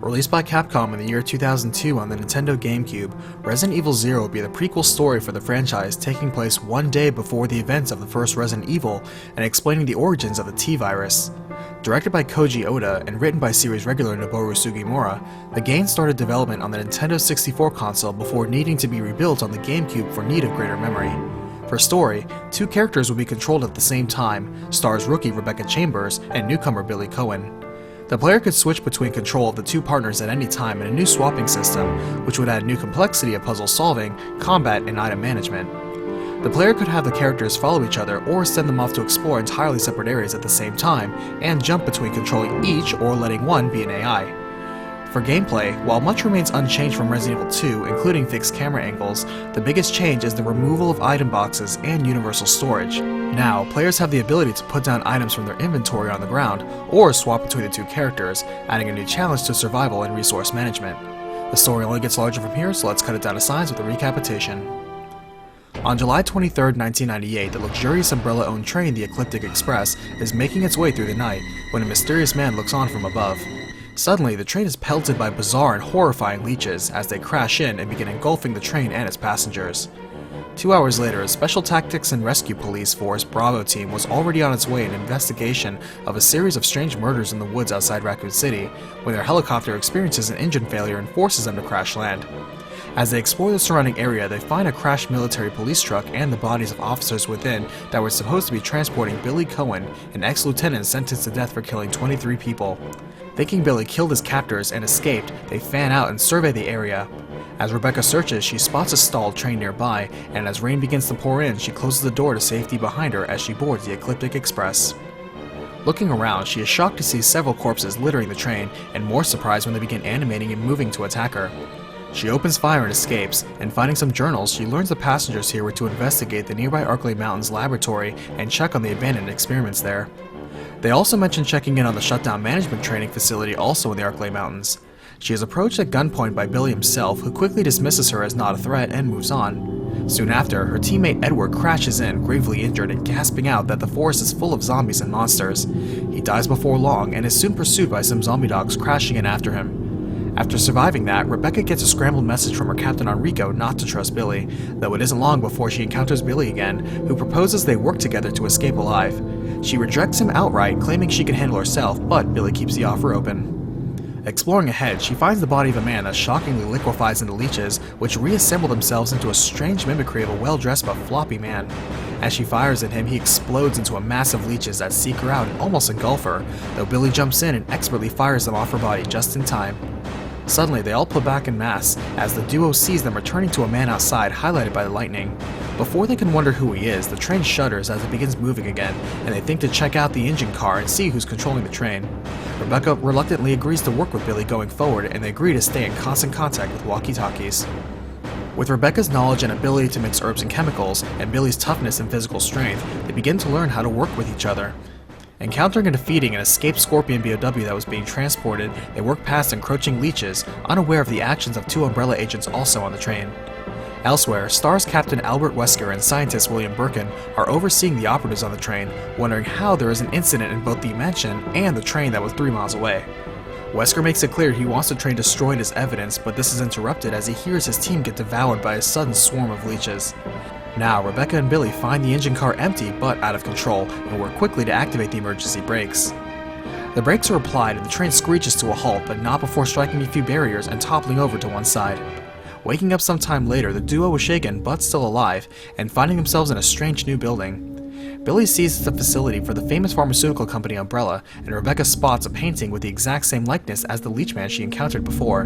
Released by Capcom in the year 2002 on the Nintendo GameCube, Resident Evil 0 would be the prequel story for the franchise, taking place one day before the events of the first Resident Evil and explaining the origins of the T-Virus. Directed by Koji Oda and written by series regular Noboru Sugimura, the game started development on the Nintendo 64 console before needing to be rebuilt on the GameCube for need of greater memory. For story, two characters would be controlled at the same time, stars rookie Rebecca Chambers and newcomer Billy Cohen. The player could switch between control of the two partners at any time in a new swapping system, which would add new complexity of puzzle solving, combat, and item management. The player could have the characters follow each other or send them off to explore entirely separate areas at the same time, and jump between controlling each or letting one be an AI. For gameplay, while much remains unchanged from Resident Evil 2, including fixed camera angles, the biggest change is the removal of item boxes and universal storage. Now, players have the ability to put down items from their inventory on the ground, or swap between the two characters, adding a new challenge to survival and resource management. The story only gets larger from here, so let's cut it down to size with a recapitation. On July 23, 1998, the luxurious Umbrella-owned train, the Ecliptic Express, is making its way through the night, when a mysterious man looks on from above. Suddenly, the train is pelted by bizarre and horrifying leeches as they crash in and begin engulfing the train and its passengers. 2 hours later, a Special Tactics and Rescue Police Force Bravo team was already on its way in an investigation of a series of strange murders in the woods outside Raccoon City, when their helicopter experiences an engine failure and forces them to crash land. As they explore the surrounding area, they find a crashed military police truck and the bodies of officers within that were supposed to be transporting Billy Cohen, an ex-lieutenant sentenced to death for killing 23 people. Thinking Billy killed his captors and escaped, they fan out and survey the area. As Rebecca searches, she spots a stalled train nearby, and as rain begins to pour in, she closes the door to safety behind her as she boards the Ecliptic Express. Looking around, she is shocked to see several corpses littering the train, and more surprised when they begin animating and moving to attack her. She opens fire and escapes, and finding some journals, she learns the passengers here were to investigate the nearby Arklay Mountains laboratory and check on the abandoned experiments there. They also mention checking in on the shutdown management training facility also in the Arklay Mountains. She is approached at gunpoint by Billy himself, who quickly dismisses her as not a threat and moves on. Soon after, her teammate Edward crashes in, gravely injured and gasping out that the forest is full of zombies and monsters. He dies before long and is soon pursued by some zombie dogs crashing in after him. After surviving that, Rebecca gets a scrambled message from her captain Enrico not to trust Billy, though it isn't long before she encounters Billy again, who proposes they work together to escape alive. She rejects him outright, claiming she can handle herself, but Billy keeps the offer open. Exploring ahead, she finds the body of a man that shockingly liquefies into leeches, which reassemble themselves into a strange mimicry of a well-dressed but floppy man. As she fires at him, he explodes into a mass of leeches that seek her out and almost engulf her, though Billy jumps in and expertly fires them off her body just in time. Suddenly, they all pull back en masse as the duo sees them returning to a man outside, highlighted by the lightning. Before they can wonder who he is, the train shudders as it begins moving again, and they think to check out the engine car and see who's controlling the train. Rebecca reluctantly agrees to work with Billy going forward, and they agree to stay in constant contact with walkie-talkies. With Rebecca's knowledge and ability to mix herbs and chemicals, and Billy's toughness and physical strength, they begin to learn how to work with each other. Encountering and defeating an escaped Scorpion BOW that was being transported, they work past encroaching leeches, unaware of the actions of two Umbrella agents also on the train. Elsewhere, STARS Captain Albert Wesker and scientist William Birkin are overseeing the operatives on the train, wondering how there is an incident in both the mansion and the train that was 3 miles away. Wesker makes it clear he wants the train destroyed as evidence, but this is interrupted as he hears his team get devoured by a sudden swarm of leeches. Now, Rebecca and Billy find the engine car empty but out of control, and work quickly to activate the emergency brakes. The brakes are applied and the train screeches to a halt, but not before striking a few barriers and toppling over to one side. Waking up some time later, the duo was shaken but still alive, and finding themselves in a strange new building. Billy sees the facility for the famous pharmaceutical company Umbrella, and Rebecca spots a painting with the exact same likeness as the leech man she encountered before.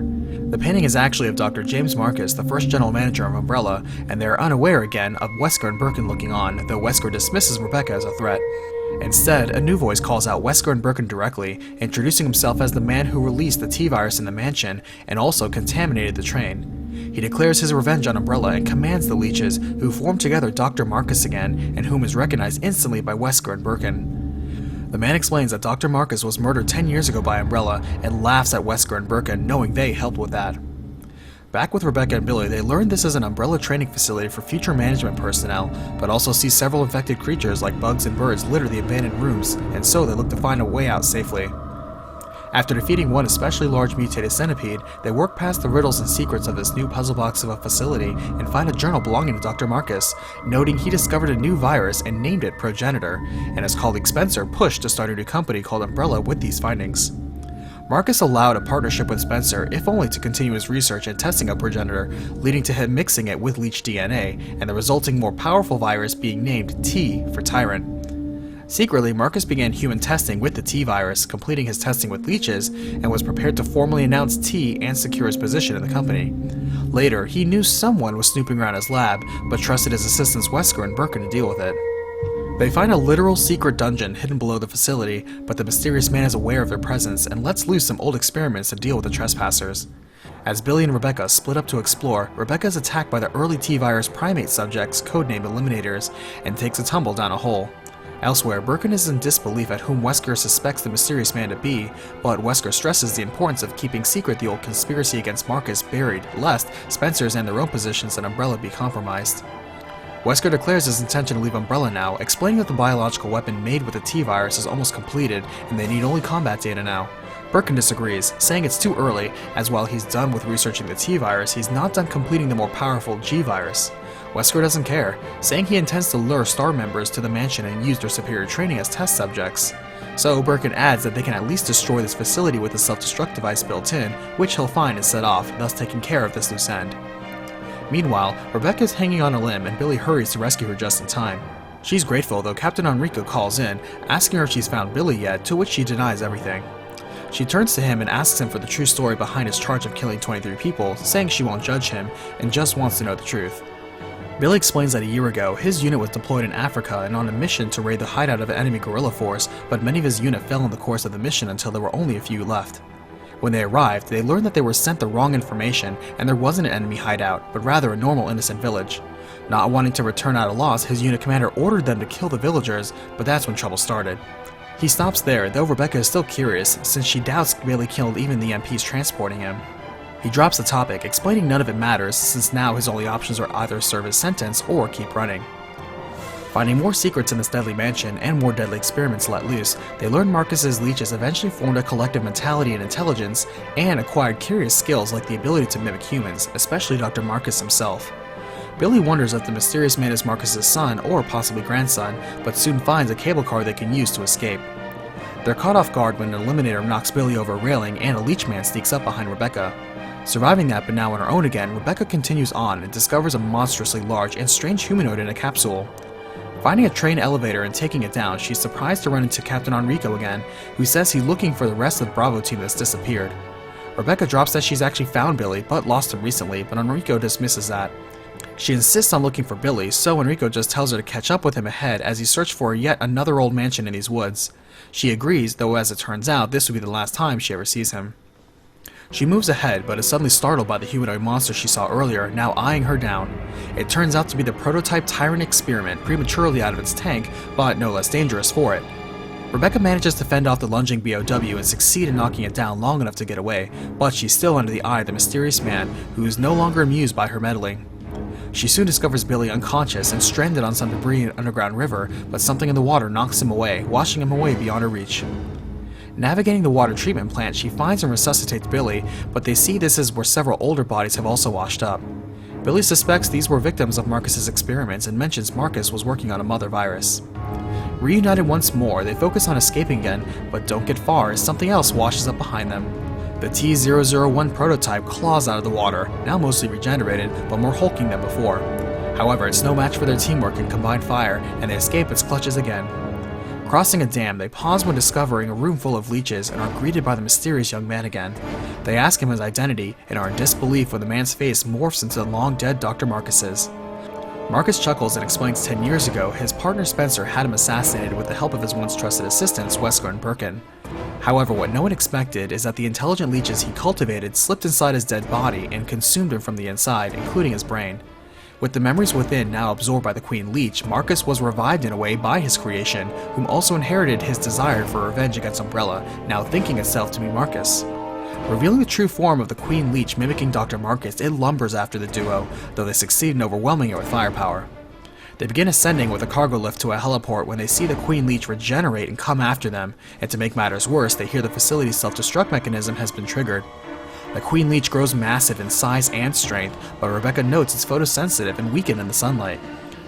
The painting is actually of Dr. James Marcus, the first general manager of Umbrella, and they are unaware again of Wesker and Birkin looking on, though Wesker dismisses Rebecca as a threat. Instead, a new voice calls out Wesker and Birkin directly, introducing himself as the man who released the T-Virus in the mansion and also contaminated the train. He declares his revenge on Umbrella and commands the leeches, who form together Dr. Marcus again, and whom is recognized instantly by Wesker and Birkin. The man explains that Dr. Marcus was murdered 10 years ago by Umbrella and laughs at Wesker and Birkin, knowing they helped with that. Back with Rebecca and Billy, they learn this is an Umbrella training facility for future management personnel, but also see several infected creatures like bugs and birds litter the abandoned rooms, and so they look to find a way out safely. After defeating one especially large mutated centipede, they work past the riddles and secrets of this new puzzle box of a facility and find a journal belonging to Dr. Marcus, noting he discovered a new virus and named it Progenitor, and his colleague Spencer pushed to start a new company called Umbrella with these findings. Marcus allowed a partnership with Spencer, if only to continue his research and testing of Progenitor, leading to him mixing it with leech DNA, and the resulting more powerful virus being named T for Tyrant. Secretly, Marcus began human testing with the T virus, completing his testing with leeches, and was prepared to formally announce T and secure his position in the company. Later, he knew someone was snooping around his lab, but trusted his assistants Wesker and Birkin to deal with it. They find a literal secret dungeon hidden below the facility, but the mysterious man is aware of their presence and lets loose some old experiments to deal with the trespassers. As Billy and Rebecca split up to explore, Rebecca is attacked by the early T-virus primate subjects, codenamed Eliminators, and takes a tumble down a hole. Elsewhere, Birkin is in disbelief at whom Wesker suspects the mysterious man to be, but Wesker stresses the importance of keeping secret the old conspiracy against Marcus buried, lest Spencer's and their own positions at Umbrella be compromised. Wesker declares his intention to leave Umbrella now, explaining that the biological weapon made with the T-virus is almost completed and they need only combat data now. Birkin disagrees, saying it's too early, as while he's done with researching the T-virus, he's not done completing the more powerful G-virus. Wesker doesn't care, saying he intends to lure Star members to the mansion and use their superior training as test subjects. So Birkin adds that they can at least destroy this facility with a self-destruct device built in, which he'll find and set off, thus taking care of this loose end. Meanwhile, Rebecca is hanging on a limb and Billy hurries to rescue her just in time. She's grateful, though Captain Enrico calls in, asking her if she's found Billy yet, to which she denies everything. She turns to him and asks him for the true story behind his charge of killing 23 people, saying she won't judge him and just wants to know the truth. Billy explains that a year ago, his unit was deployed in Africa and on a mission to raid the hideout of an enemy guerrilla force, but many of his unit fell in the course of the mission until there were only a few left. When they arrived, they learned that they were sent the wrong information and there wasn't an enemy hideout, but rather a normal innocent village. Not wanting to return at a loss, his unit commander ordered them to kill the villagers, but that's when trouble started. He stops there, though Rebecca is still curious, since she doubts Billy killed even the MPs transporting him. He drops the topic, explaining none of it matters, since now his only options are either serve his sentence or keep running. Finding more secrets in this deadly mansion and more deadly experiments let loose, they learn Marcus's leeches eventually formed a collective mentality and intelligence, and acquired curious skills like the ability to mimic humans, especially Dr. Marcus himself. Billy wonders if the mysterious man is Marcus's son or possibly grandson, but soon finds a cable car they can use to escape. They're caught off guard when an Eliminator knocks Billy over a railing and a leech man sneaks up behind Rebecca. Surviving that but now on her own again, Rebecca continues on and discovers a monstrously large and strange humanoid in a capsule. Finding a train elevator and taking it down, she's surprised to run into Captain Enrico again, who says he's looking for the rest of the Bravo team that's disappeared. Rebecca drops that she's actually found Billy, but lost him recently, but Enrico dismisses that. She insists on looking for Billy, so Enrico just tells her to catch up with him ahead as he searches for yet another old mansion in these woods. She agrees, though as it turns out, this will be the last time she ever sees him. She moves ahead, but is suddenly startled by the humanoid monster she saw earlier, now eyeing her down. It turns out to be the prototype Tyrant experiment, prematurely out of its tank, but no less dangerous for it. Rebecca manages to fend off the lunging BOW and succeed in knocking it down long enough to get away, but she's still under the eye of the mysterious man, who is no longer amused by her meddling. She soon discovers Billy unconscious and stranded on some debris in an underground river, but something in the water knocks him away, washing him away beyond her reach. Navigating the water treatment plant, she finds and resuscitates Billy, but they see this is where several older bodies have also washed up. Billy suspects these were victims of Marcus's experiments and mentions Marcus was working on a mother virus. Reunited once more, they focus on escaping again, but don't get far as something else washes up behind them. The T-001 prototype claws out of the water, now mostly regenerated, but more hulking than before. However, it's no match for their teamwork and combined fire, and they escape its clutches again. Crossing a dam, they pause when discovering a room full of leeches and are greeted by the mysterious young man again. They ask him his identity and are in disbelief when the man's face morphs into the long-dead Dr. Marcus's. Marcus chuckles and explains 10 years ago his partner Spencer had him assassinated with the help of his once trusted assistants Wesker and Birkin. However, what no one expected is that the intelligent leeches he cultivated slipped inside his dead body and consumed him from the inside, including his brain. With the memories within now absorbed by the Queen Leech, Marcus was revived in a way by his creation, whom also inherited his desire for revenge against Umbrella, now thinking itself to be Marcus. Revealing the true form of the Queen Leech mimicking Dr. Marcus, it lumbers after the duo, though they succeed in overwhelming it with firepower. They begin ascending with a cargo lift to a heliport when they see the Queen Leech regenerate and come after them, and to make matters worse, they hear the facility's self-destruct mechanism has been triggered. The Queen Leech grows massive in size and strength, but Rebecca notes it's photosensitive and weakened in the sunlight.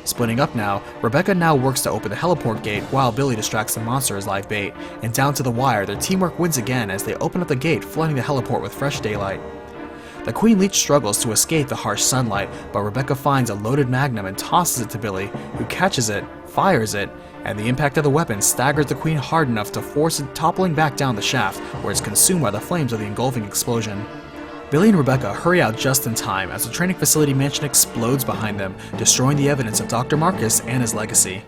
Splitting up now, Rebecca now works to open the heliport gate while Billy distracts the monster as live bait, and down to the wire, their teamwork wins again as they open up the gate, flooding the heliport with fresh daylight. The Queen Leech struggles to escape the harsh sunlight, but Rebecca finds a loaded magnum and tosses it to Billy, who catches it, fires it, and the impact of the weapon staggers the Queen hard enough to force it toppling back down the shaft, where it's consumed by the flames of the engulfing explosion. Billy and Rebecca hurry out just in time as the training facility mansion explodes behind them, destroying the evidence of Dr. Marcus and his legacy.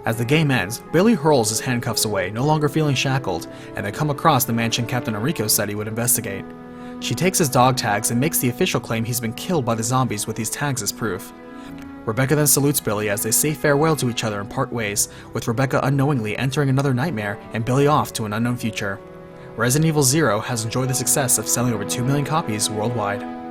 As the game ends, Billy hurls his handcuffs away, no longer feeling shackled, and they come across the mansion Captain Enrico said he would investigate. She takes his dog tags and makes the official claim he's been killed by the zombies with these tags as proof. Rebecca then salutes Billy as they say farewell to each other and part ways, with Rebecca unknowingly entering another nightmare and Billy off to an unknown future. Resident Evil 0 has enjoyed the success of selling over 2 million copies worldwide.